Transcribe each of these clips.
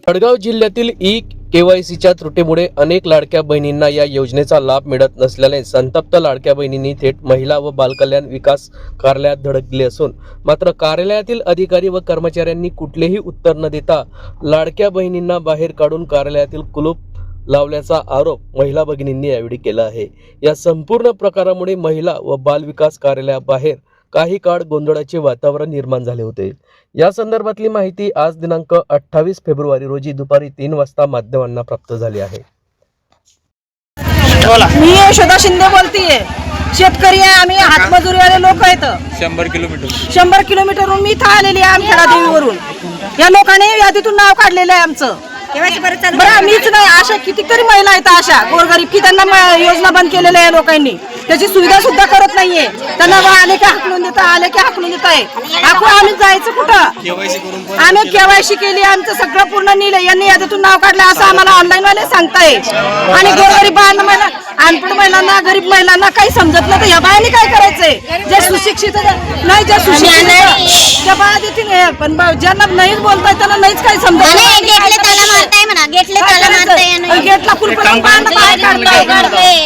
जळगाव जिल्ह्यातील KYCच्या त्रुटीमुळे अनेक लाडक्या बहिणींना या योजनेचा लाभ मिळत नसल्याने संतप्त लाडक्या बहिणींनी थेट महिला व बालकल्याण विकास कार्यालयात धडकले असून मात्र कार्यालयातील अधिकारी व कर्मचाऱ्यांनी कुठलेही उत्तर न देता लाडक्या बहिणींना बाहेर काढून कार्यालयातील कुलूप लावल्याचा आरोप महिला भगिनींनी यावेळी केला आहे। या संपूर्ण प्रकारामुळे महिला व बाल विकास कार्यालयाबाहेर काही काळ गोंधळाचे वातावरण निर्माण झाले होते। या संदर्भातली माहिती आज दिनांक 28 फेब्रुवारी रोजी दुपारी 3 वाजता माध्यमांना प्राप्त झाली आहे। मी यशोदा शिंदे बोलतीये। शेतकरी आहे आम्ही, हातमजुरीवाले लोक आहेत। 100 किलोमीटरहून मी इथं आलेली आहे आमखेडा देवीवरून। या लोकांनी यादीतून नाव काढलेलं आहे आमचं। बरं मीच नाही, अशा कितीतरी महिला आहेत अशा गोरगरीब की त्यांना योजना बंद केलेल्या आहे लोकांनी, त्याची सुविधा सुद्धा करत नाहीये। त्यांना आले की हाकलून देता, आले की हाकलून देत आहे। आम्ही जायचं कुठं? आम्ही KYC केली, आमचं सगळं पूर्ण नेलं, यांनी यादीतून नाव काढलं असं आम्हाला ऑनलाईन वाले सांगताय। आणि गोरगरीब बायांना, अनपढ महिलांना, गरीब महिलांना काही समजत नाही। या बायांनी काय करायचंय? जे सुशिक्षित नाही, जे सुशिक्षित त्या बाया देतील, पण ज्यांना नाहीच बोलताय त्यांना नाहीच काही समजत नाही। गेटला कुलूप बायांना बाहेर काढताय,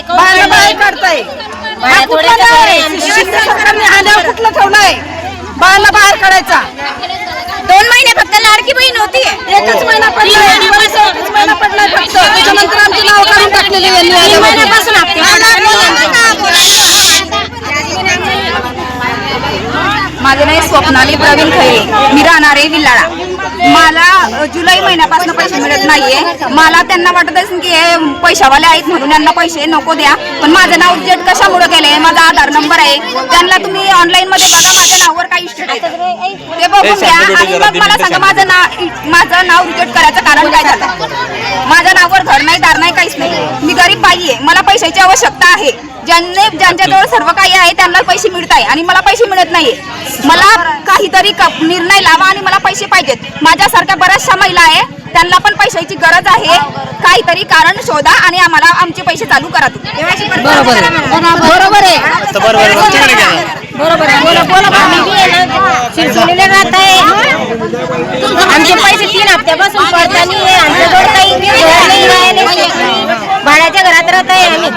बायांना बाहेर काढताय। सरकारने आल्यावर कुठलं ठेवलंय बाळाला बाहेर काढायचा? 2 महिने फक्त लाडकी बहीण होती, एकच महिना पडलाय फक्त। त्याच्यानंतर आमचे नाव काढून टाकलेले यांनी महिन्यापासून माझे नाव स्वप्नाली प्रवीण खैरे, मी राहणार आहे विल्लाळा। मला जुलै महिन्यापासून पैसे मिळत नाहीये। मला त्यांना वाटत असेल की हे पैशावाले आहेत म्हणून यांना पैसे नको द्या, पण माझं नाव रिजेक्ट कशामुळे केलंय? माझा आधार नंबर आहे, त्यांना तुम्ही ऑनलाईन मध्ये बघा माझ्या नावावर काही इस्टेट आहे ते बघून घ्या आणि मग मला सांगा माझं नाव रिजेक्ट करायचं कारण काय झालं? माझ्या नावावर घर नाही, दार नाही, काहीच नाही। मी गरीब बाई आहे, मला पैशाची आवश्यकता आहे। ज्यांच्याजवळ सर्व काही आहे त्यांना पैसे मिळत आहे आणि मला पैसे मिळत नाहीये। मला काहीतरी निर्णय लावा आणि मला पैसे पाहिजेत। माझ्यासारख्या बऱ्याचशा महिला आहे, त्यांना पण पैशाची गरज आहे। काहीतरी कारण शोधा आणि आम्हाला आमचे पैसे चालू करा। बरोबर आहे, बरोबर आहे। शिरसोलीला राहत आहे, आमचे पैसे 3 हप्त्यापासून पडता नाही, आमच्याजवळ काही भाड्याच्या घरात राहत आहे आम्ही।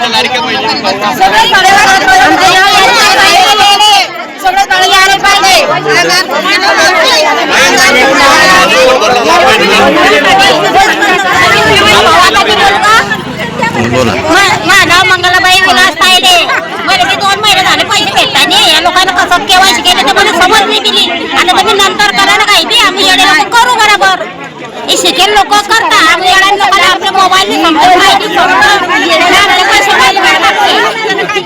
माझं नाव मंगलाबाई विलास तायडे। मला ते 2 महिने झाले पैसे भेटता नाही। या लोकांना कसं KYC केलं तर मला समज नाही दिली। आता तुम्ही नंतर करायला काही बी आम्ही येडे लोक करू बरोबर। हे शिकेल लोक करता, आम्ही येड्या लोकांना आपल्या मोबाईल समजून माहिती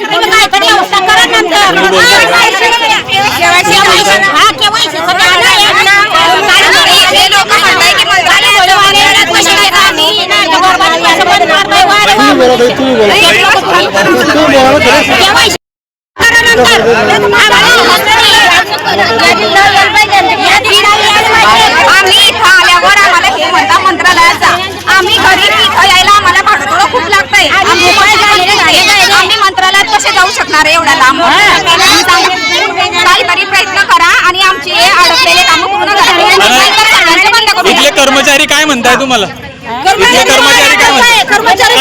तुम्ही काहीतरी व्यवस्था करा नंतर। आम्ही गरीब इथं यायला आम्हाला भाडं थोडं खूप लागतंय। आम्ही मंत्रालयात कसे जाऊ शकणार एवढ्या लांब? काहीतरी प्रयत्न करा आणि आमची अडकलेले कामं पूर्ण करा। इथले कर्मचारी काय म्हणताय तुम्हाला? कर्मचारी